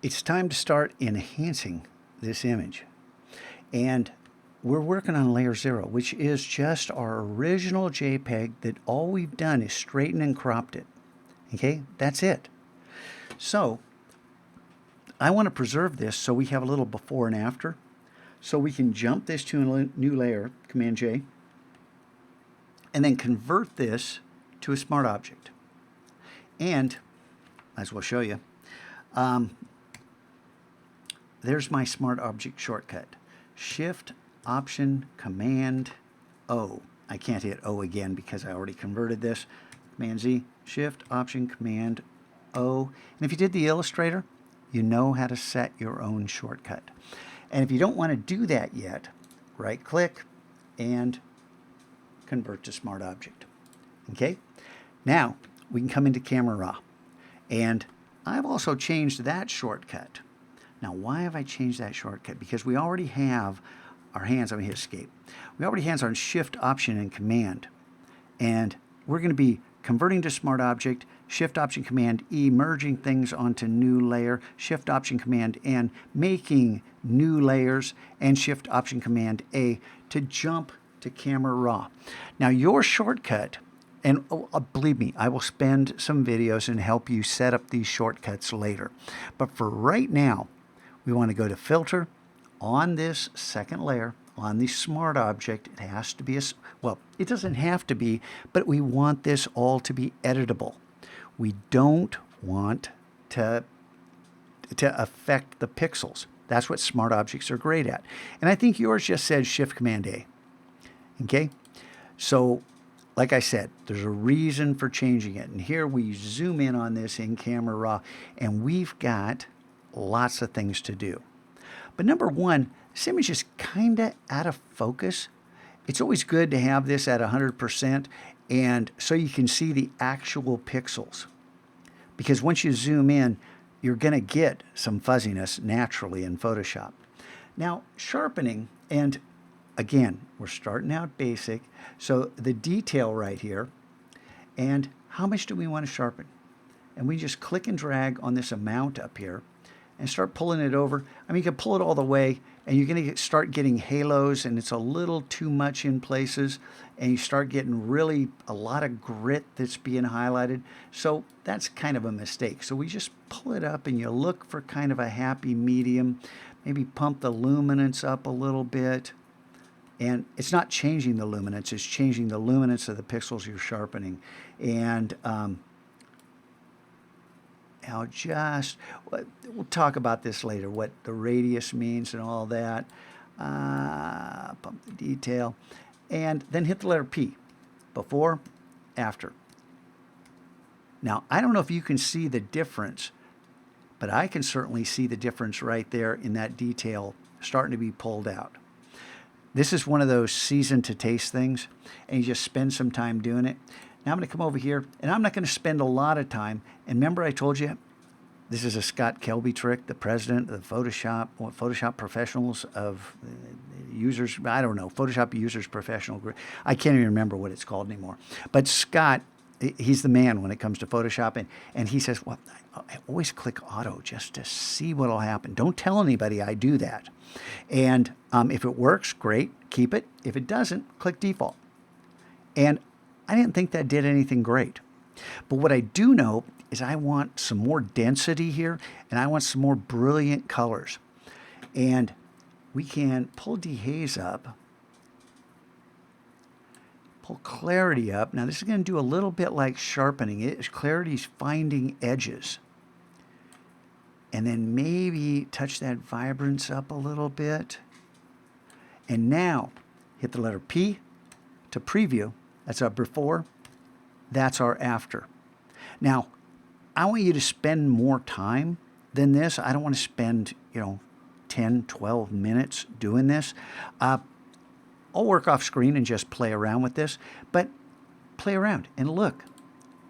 it's time to start enhancing this image. And we're working on layer 0, which is just our original JPEG that all we've done is straightened and cropped it. Okay, that's it. So I want to preserve this so we have a little before and after. So we can jump this to a new layer, Command J, and then convert this to a smart object. And might as well show you. There's my smart object shortcut. Shift, Option, Command, O. I can't hit O again because I already converted this. Command Z, Shift, Option, Command, O. And if you did the Illustrator, you know how to set your own shortcut. And if you don't want to do that yet, right-click and convert to Smart Object. Okay? Now, we can come into Camera Raw. And I've also changed that shortcut. Now, why have I changed that shortcut? Because we already have our hands, I'm going to hit Escape. We already have our Shift, Option, and Command. And we're going to be converting to Smart Object, Shift, Option, Command, E, merging things onto new layer, Shift, Option, Command, N, making new layers, and Shift, Option, Command, A to jump to Camera Raw. Now, your shortcut, and believe me, I will spend some videos and help you set up these shortcuts later. But for right now, we want to go to Filter on this second layer, on the Smart Object. It has to be well, it doesn't have to be, but we want this all to be editable. We don't want to affect the pixels. That's what smart objects are great at. And I think yours just says Shift Command A. Okay? So, like I said, there's a reason for changing it. And here we zoom in on this in Camera Raw, and we've got lots of things to do. But number one, this image is kind of out of focus. It's always good to have this at 100%, and so you can see the actual pixels. Because once you zoom in, you're going to get some fuzziness naturally in Photoshop. Now, sharpening, and again, we're starting out basic, so the detail right here, and how much do we want to sharpen? And we just click and drag on this amount up here and start pulling it over. I mean, you can pull it all the way, and you're going to start getting halos, and it's a little too much in places, and you start getting really a lot of grit that's being highlighted. So that's kind of a mistake. So we just pull it up, and you look for kind of a happy medium. Maybe pump the luminance up a little bit. And it's not changing the luminance, it's changing the luminance of the pixels you're sharpening. And I'll just, we'll talk about this later, what the radius means and all that. Pump the detail. And then hit the letter P. Before, after. Now, I don't know if you can see the difference, but I can certainly see the difference right there in that detail starting to be pulled out. This is one of those season to taste things, and you just spend some time doing it. Now I'm going to come over here, and I'm not going to spend a lot of time. And remember I told you, this is a Scott Kelby trick, the president of Photoshop professionals of users, I don't know, Photoshop users professional group. I can't even remember what it's called anymore. But Scott, he's the man when it comes to Photoshop, and he says, well, I always click auto just to see what will happen. Don't tell anybody I do that. And if it works, great, keep it. If it doesn't, click default. And I didn't think that did anything great. But what I do know is I want some more density here, and I want some more brilliant colors. And we can pull dehaze up, pull clarity up. Now this is going to do a little bit like sharpening. Clarity's finding edges. And then maybe touch that vibrance up a little bit. And now hit the letter P to preview. That's our before. That's our after. Now, I want you to spend more time than this. I don't want to spend, 10, 12 minutes doing this. I'll work off screen and just play around with this, but play around and look.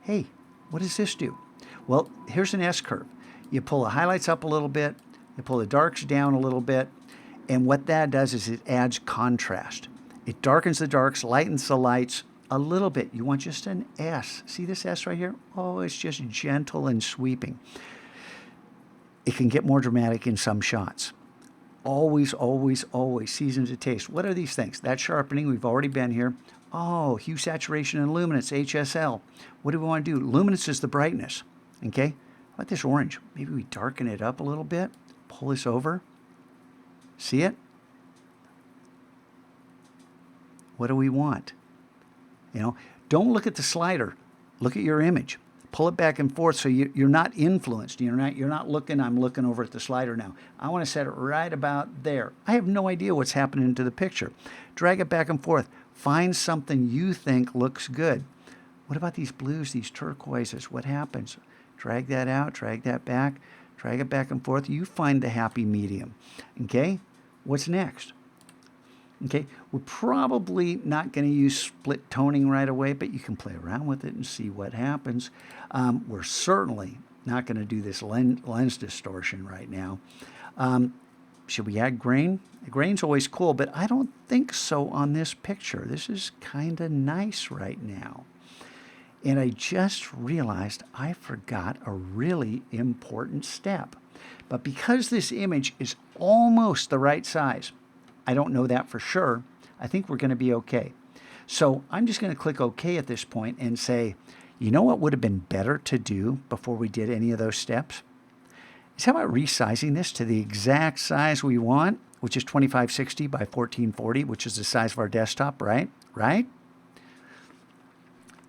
Hey, what does this do? Well, here's an S-curve. You pull the highlights up a little bit, you pull the darks down a little bit, and what that does is it adds contrast. It darkens the darks, lightens the lights a little bit. You want just an S. See this S right here? Oh, it's just gentle and sweeping. it can get more dramatic in some shots. Always, always, always season to taste. What are these things? That sharpening, we've already been here. Oh, hue, saturation, and luminance, HSL. What do we want to do? Luminance is the brightness. Okay? How about this orange? Maybe we darken it up a little bit. Pull this over. See it? What do we want? You know, don't look at the slider. Look at your image. Pull it back and forth so you're not influenced. You're not looking, I'm looking over at the slider now. I want to set it right about there. I have no idea what's happening to the picture. Drag it back and forth. Find something you think looks good. What about these blues, these turquoises? What happens? Drag that out, drag that back, drag it back and forth. You find the happy medium. Okay? What's next? Okay, we're probably not going to use split toning right away, but you can play around with it and see what happens. We're certainly not going to do this lens distortion right now. Should we add grain? Grain's always cool, but I don't think so on this picture. This is kind of nice right now. And I just realized I forgot a really important step. But because this image is almost the right size, I don't know that for sure. I think we're going to be okay. So I'm just going to click OK at this point and say, you know what would have been better to do before we did any of those steps? Is how about resizing this to the exact size we want, which is 2560 by 1440, which is the size of our desktop, right?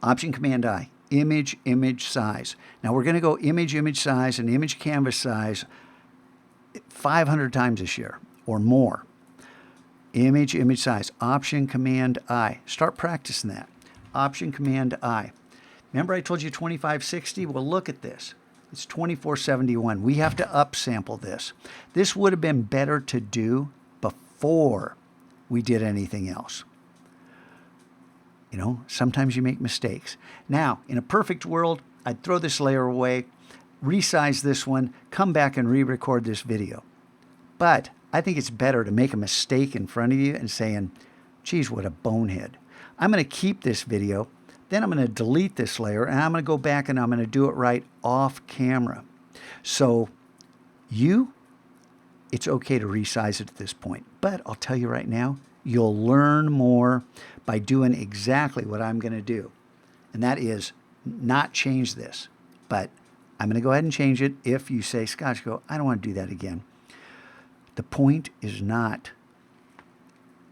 Option Command I, image, image size. Now we're going to go image, image size and image canvas size 500 times this year or more. Image, image size, Option Command I. Start practicing that. Option Command I. Remember I told you 2560? Well, look at this. It's 2471. We have to upsample this. This would have been better to do before we did anything else. You know, sometimes you make mistakes. Now, in a perfect world, I'd throw this layer away, resize this one, come back and re-record this video. But I think it's better to make a mistake in front of you and saying, geez, what a bonehead. I'm going to keep this video, then I'm going to delete this layer, and I'm going to go back and I'm going to do it right off camera. So it's okay to resize it at this point. But I'll tell you right now, you'll learn more by doing exactly what I'm going to do. And that is not change this. But I'm going to go ahead and change it if you say, Scotch, I don't want to do that again. The point is not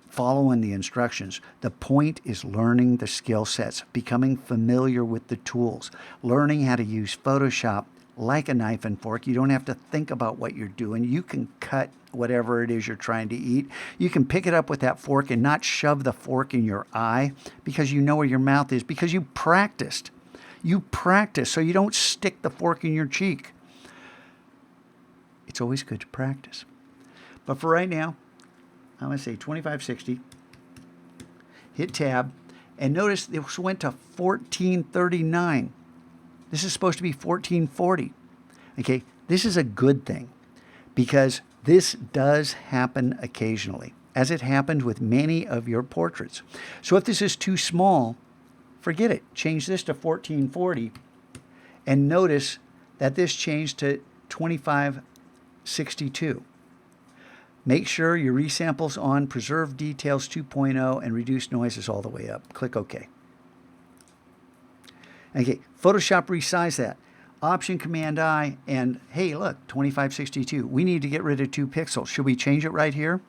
following the instructions. The point is learning the skill sets, becoming familiar with the tools, learning how to use Photoshop like a knife and fork. You don't have to think about what you're doing. You can cut whatever it is you're trying to eat. You can pick it up with that fork and not shove the fork in your eye because you know where your mouth is, because you practiced. You practice so you don't stick the fork in your cheek. It's always good to practice. But for right now, I'm going to say 2560. Hit tab. And notice this went to 1439. This is supposed to be 1440. Okay, this is a good thing because this does happen occasionally, as it happened with many of your portraits. So if this is too small, forget it. Change this to 1440 and notice that this changed to 2562. Make sure your resample's on, preserve details 2.0, and reduce noises all the way up. Click OK. Okay, Photoshop resize that. Option Command I, and hey, look, 2562. We need to get rid of 2 pixels. Should we change it right here?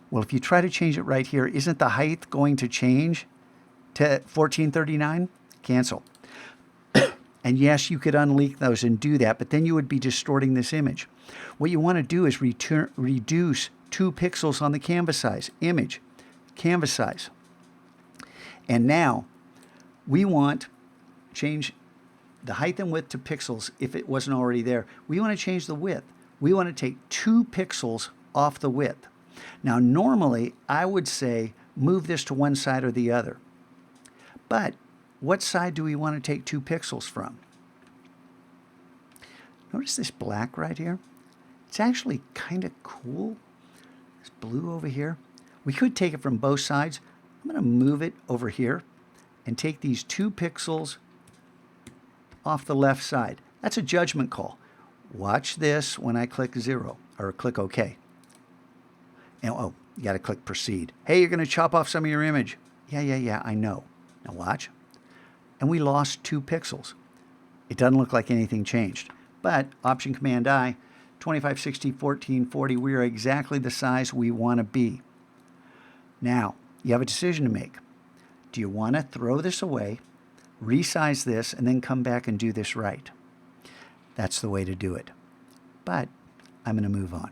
Well, if you try to change it right here, isn't the height going to change to 1439? Cancel. And yes, you could unleak those and do that, but then you would be distorting this image. What you want to do is reduce 2 pixels on the canvas size. Image, canvas size. And now we want change the height and width to pixels if it wasn't already there. We want to change the width. We want to take 2 pixels off the width. Now, normally I would say move this to one side or the other. But what side do we want to take 2 pixels from? Notice this black right here? It's actually kind of cool. This blue over here. We could take it from both sides. I'm going to move it over here and take these 2 pixels off the left side. That's a judgment call. Watch this when I click 0 or click OK. And, oh, you got to click proceed. Hey, you're going to chop off some of your image. Yeah, I know. Now watch. And we lost 2 pixels. It doesn't look like anything changed. But Option Command I, 2560, 1440, we are exactly the size we want to be. Now, you have a decision to make. Do you want to throw this away, resize this, and then come back and do this right? That's the way to do it. But I'm going to move on.